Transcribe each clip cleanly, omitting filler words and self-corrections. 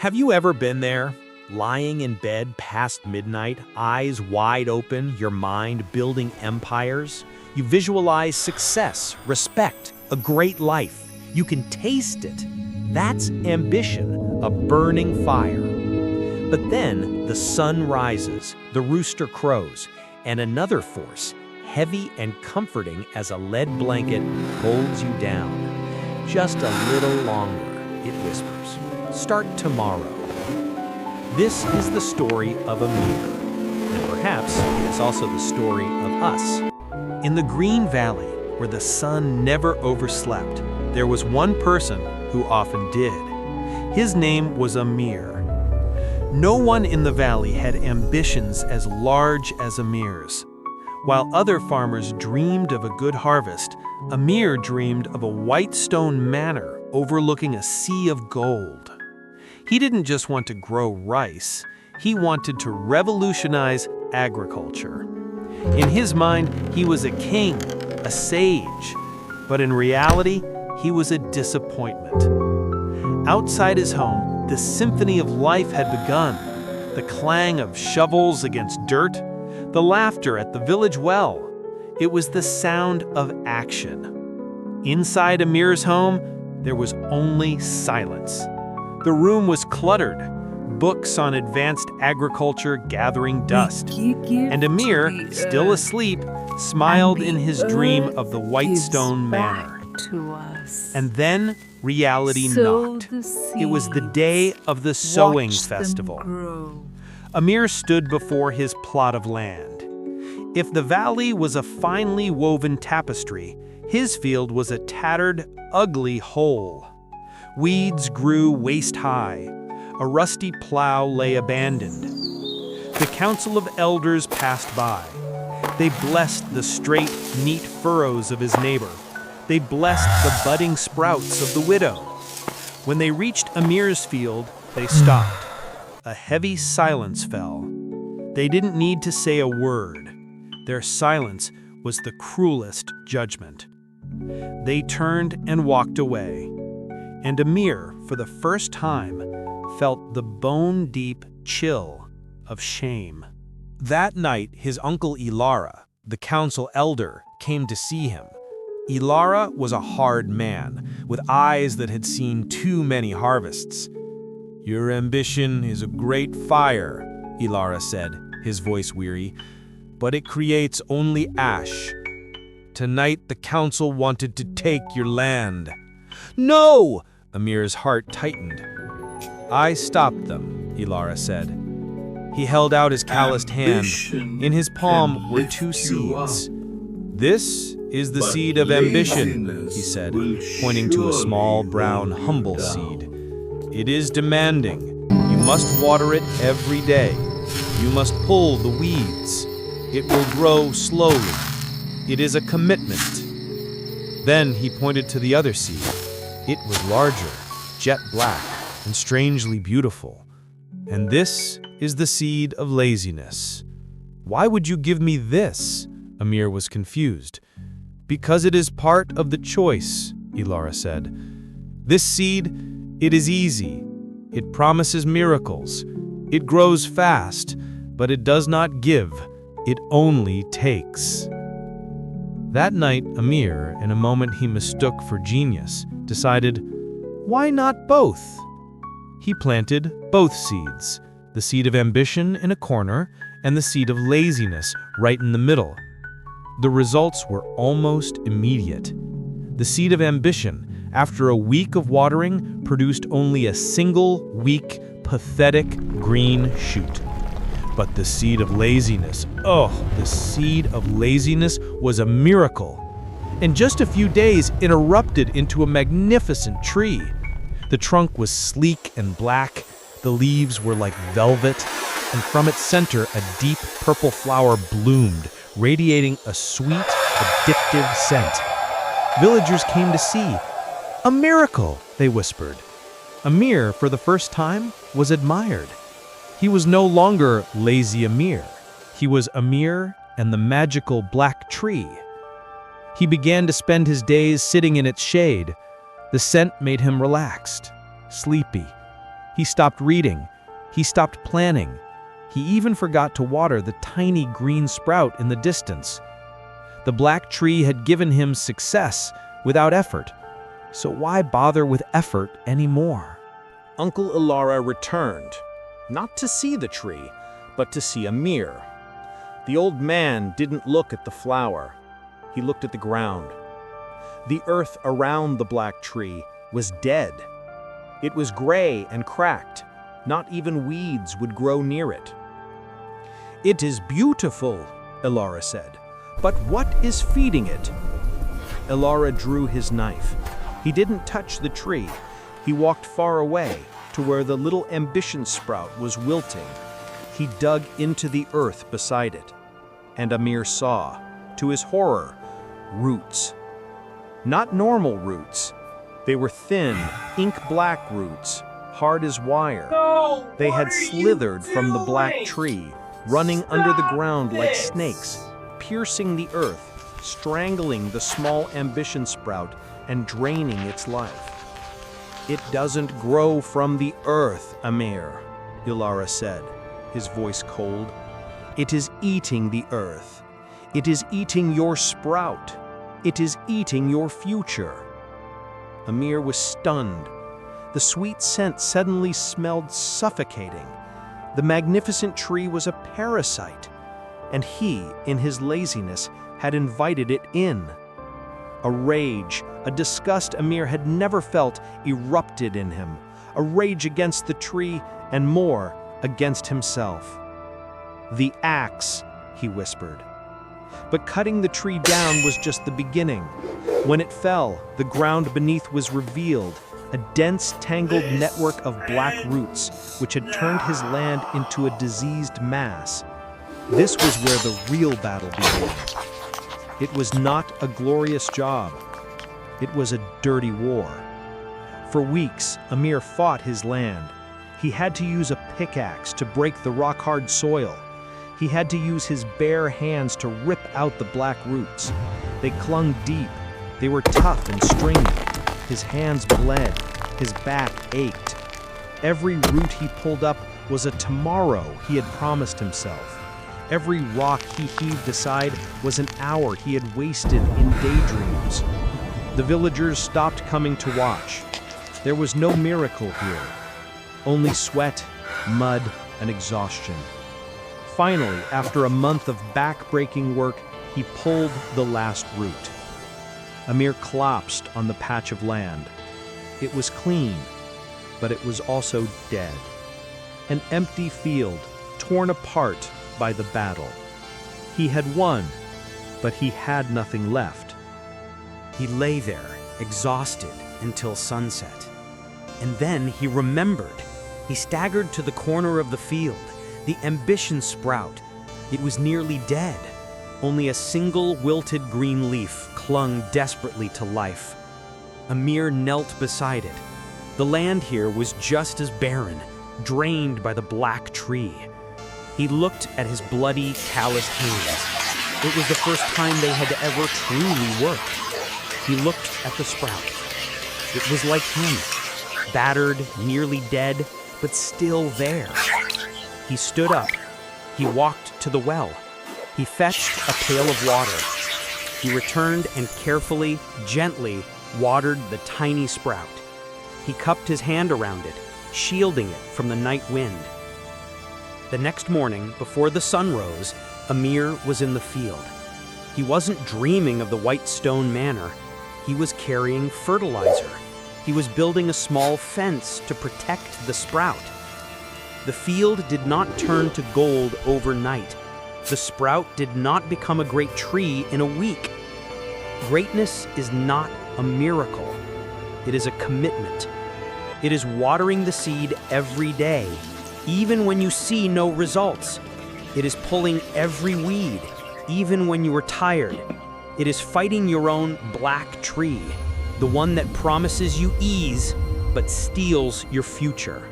Have you ever been there, lying in bed past midnight, eyes wide open, your mind building empires? You visualize success, respect, a great life. You can taste it. That's ambition, a burning fire. But then the sun rises, the rooster crows, and another force, heavy and comforting as a lead blanket, holds you down. Just a little longer, it whispers. Start tomorrow. This is the story of Amir, and perhaps it is also the story of us. In the Green Valley, where the sun never overslept, there was one person who often did. His name was Amir. No one in the valley had ambitions as large as Amir's. While other farmers dreamed of a good harvest, Amir dreamed of a white stone manor overlooking a sea of gold. He didn't just want to grow rice, he wanted to revolutionize agriculture. In his mind, he was a king, a sage, but in reality, he was a disappointment. Outside his home, the symphony of life had begun. The clang of shovels against dirt, the laughter at the village well. It was the sound of action. Inside Amir's home, there was only silence. The room was cluttered, books on advanced agriculture gathering dust. And Amir, still asleep, smiled in his dream of the white stone manor. And then reality knocked. It was the day of the sowing festival. Amir stood before his plot of land. If the valley was a finely woven tapestry, his field was a tattered, ugly hole. Weeds grew waist-high. A rusty plow lay abandoned. The council of elders passed by. They blessed the straight, neat furrows of his neighbor. They blessed the budding sprouts of the widow. When they reached Amir's field, they stopped. A heavy silence fell. They didn't need to say a word. Their silence was the cruelest judgment. They turned and walked away. And Amir, for the first time, felt the bone-deep chill of shame. That night, his uncle Ilara, the council elder, came to see him. Ilara was a hard man, with eyes that had seen too many harvests. "Your ambition is a great fire," Ilara said, his voice weary, "but it creates only ash. Tonight the council wanted to take your land." "No!" Amir's heart tightened. "I stopped them," Ilara said. He held out his calloused hand. In his palm were two seeds. "This is the seed of ambition," he said, pointing to a small, brown, humble seed. "It is demanding. You must water it every day. You must pull the weeds. It will grow slowly. It is a commitment." Then he pointed to the other seed. It was larger, jet black, and strangely beautiful. "And this is the seed of laziness." "Why would you give me this?" Amir was confused. "Because it is part of the choice," Ilara said. "This seed, it is easy. It promises miracles. It grows fast, but it does not give. It only takes." That night, Amir, in a moment he mistook for genius, decided, why not both? He planted both seeds, the seed of ambition in a corner and the seed of laziness right in the middle. The results were almost immediate. The seed of ambition, after a week of watering, produced only a single, weak, pathetic green shoot. But the seed of laziness, the seed of laziness was a miracle. In just a few days, it erupted into a magnificent tree. The trunk was sleek and black, the leaves were like velvet, and from its center a deep purple flower bloomed, radiating a sweet, addictive scent. Villagers came to see. "A miracle," they whispered. Amir, for the first time, was admired. He was no longer lazy Amir. He was Amir and the magical black tree. He began to spend his days sitting in its shade. The scent made him relaxed, sleepy. He stopped reading. He stopped planning. He even forgot to water the tiny green sprout in the distance. The black tree had given him success without effort, so why bother with effort anymore? Uncle Ilara returned, not to see the tree, but to see Amir. The old man didn't look at the flower. He looked at the ground. The earth around the black tree was dead. It was gray and cracked. Not even weeds would grow near it. "It is beautiful," Ilara said, "but what is feeding it?" Ilara drew his knife. He didn't touch the tree. He walked far away to where the little ambition sprout was wilting. He dug into the earth beside it. And Amir saw, to his horror, roots. Not normal roots. They were thin, ink-black roots, hard as wire. They had slithered from the black tree, running under the ground like snakes, piercing the earth, strangling the small ambition sprout and draining its life. "It doesn't grow from the earth, Amir," Ilara said, his voice cold. "It is eating the earth. It is eating your sprout. It is eating your future." Amir was stunned. The sweet scent suddenly smelled suffocating. The magnificent tree was a parasite, and he, in his laziness, had invited it in. A rage, a disgust Amir had never felt erupted in him, a rage against the tree and more, against himself. "The axe," he whispered. But cutting the tree down was just the beginning. When it fell, the ground beneath was revealed, a dense, tangled network of black roots, which had turned his land into a diseased mass. This was where the real battle began. It was not a glorious job. It was a dirty war. For weeks, Amir fought his land. He had to use a pickaxe to break the rock-hard soil. He had to use his bare hands to rip out the black roots. They clung deep. They were tough and stringy. His hands bled. His back ached. Every root he pulled up was a tomorrow he had promised himself. Every rock he heaved aside was an hour he had wasted in daydreams. The villagers stopped coming to watch. There was no miracle here. Only sweat, mud, and exhaustion. Finally, after a month of back-breaking work, he pulled the last root. Amir collapsed on the patch of land. It was clean, but it was also dead. An empty field, torn apart by the battle. He had won, but he had nothing left. He lay there, exhausted, until sunset. And then he remembered. He staggered to the corner of the field. The ambition sprout. It was nearly dead. Only a single wilted green leaf clung desperately to life. Amir knelt beside it. The land here was just as barren, drained by the black tree. He looked at his bloody, calloused hands. It was the first time they had ever truly worked. He looked at the sprout. It was like him, battered, nearly dead, but still there. He stood up. He walked to the well. He fetched a pail of water. He returned and carefully, gently watered the tiny sprout. He cupped his hand around it, shielding it from the night wind. The next morning, before the sun rose, Amir was in the field. He wasn't dreaming of the white stone manor. He was carrying fertilizer. He was building a small fence to protect the sprout. The field did not turn to gold overnight. The sprout did not become a great tree in a week. Greatness is not a miracle. It is a commitment. It is watering the seed every day, even when you see no results. It is pulling every weed, even when you are tired. It is fighting your own black tree, the one that promises you ease, but steals your future.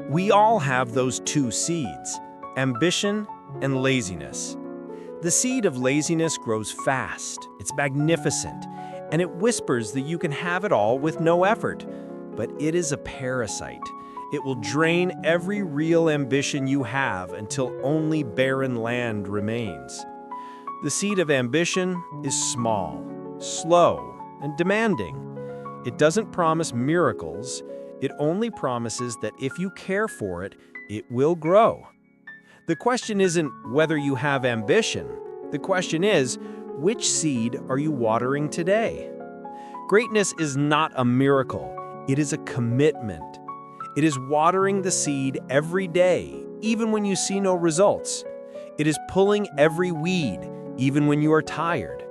We all have those two seeds, ambition and laziness. The seed of laziness grows fast, it's magnificent, and it whispers that you can have it all with no effort. But it is a parasite. It will drain every real ambition you have until only barren land remains. The seed of ambition is small, slow, and demanding. It doesn't promise miracles. It only promises that if you care for it, it will grow. The question isn't whether you have ambition. The question is, which seed are you watering today? Greatness is not a miracle. It is a commitment. It is watering the seed every day, even when you see no results. It is pulling every weed, even when you are tired.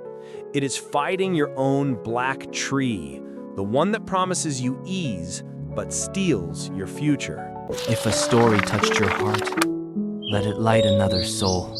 It is fighting your own black tree, the one that promises you ease but steals your future. If a story touched your heart, let it light another soul.